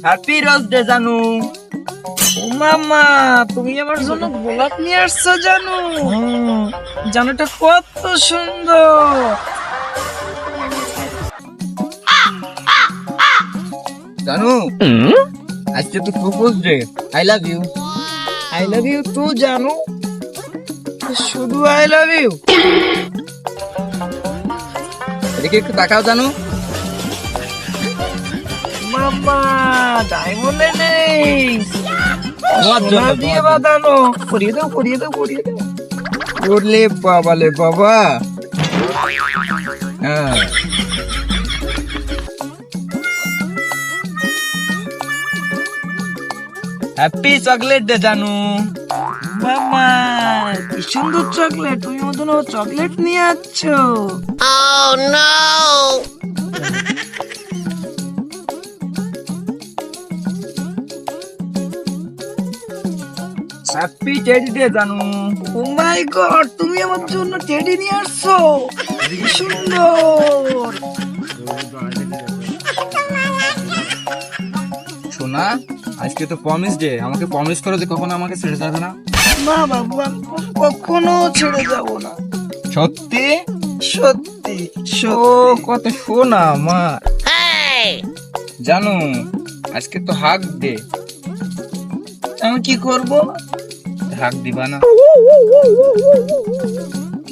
Happy birthday জানু। ও মামা, তুমি আমার জন্য গোলাপ নিয়ে আসছো জানু? জানুটা কত সুন্দর। জানু, আজকে তো propose day. I love you. I love you too জানু। শুধু আই লাভ ইউ? এদিকে একটু তাকাও জানু। মামা, ডায়মন্ডে নেই, তোমার জন্য, সোনা দিয়ে তোমার জন্য। বাঁধানো। করিয়ে দাও, করিয়ে দাও, করিয়ে দাও। ওরে বাবা লে বাবা। হ্যাঁ, হ্যাপি চকলেট ডে জানু। মামা, কি সুন্দর চকলেট। তুমি আমার জন্য চকলেট নিয়ে আসছো। হ্যাপি টেডি ডে জানু। ও মাই গড, তুমি আমার জন্য টেডি নিয়ে আসছো। কি সুন্দর। সোনা, আজকে তো প্রমিস ডে। আমাকে প্রমিস করো যে কখনো আমাকে ছেড়ে যাবে না। না বাবা, কখনো ছেড়ে যাব না। সত্যি? সত্যি ও সত্যি। কত সোনা আমার। জানু, আজকে তো হাগ ডে। আমি কি করব? হাগ দিবা না?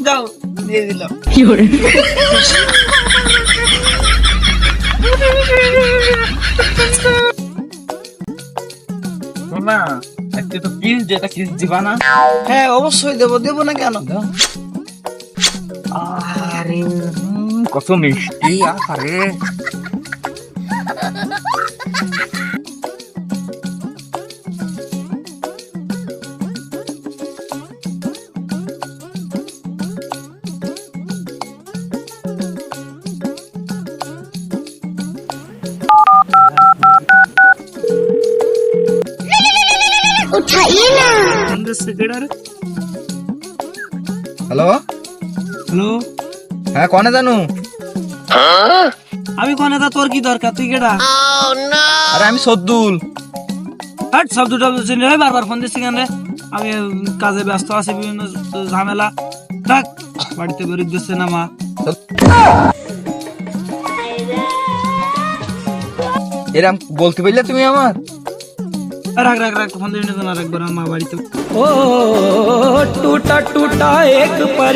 দাও, দিয়ে দিলাম। সোনা, আজকে তো কিস ডে। তা কিস দিবা না? হ্যাঁ, অবশ্যই দেবো। দেবো না কেন? দাও। আরে কত মিষ্টি। আরে उठाइए ना। সেক্রেটারি। হ্যালো। হ্যালো, হ্যাঁ, কনে জানু? আমি কোনে? তা তোর কি দরকার? তুই কেডা? আরে আমি সদ্দুল। হাট, সব দুটো চিনি হয়। বারবার ফোন দিচ্ছি কেন রে? আমি কাজে ব্যস্ত আছি, বিভিন্ন ঝামেলা। থাক, বাড়িতে বেরোত দিচ্ছে না মা। এরম বলতে পারলে তুমি আমার? রাখ রাখ রাখ, ফোন দিবি না। রাখবার মা বাড়িতে। ओ टूटा टूटा एक पर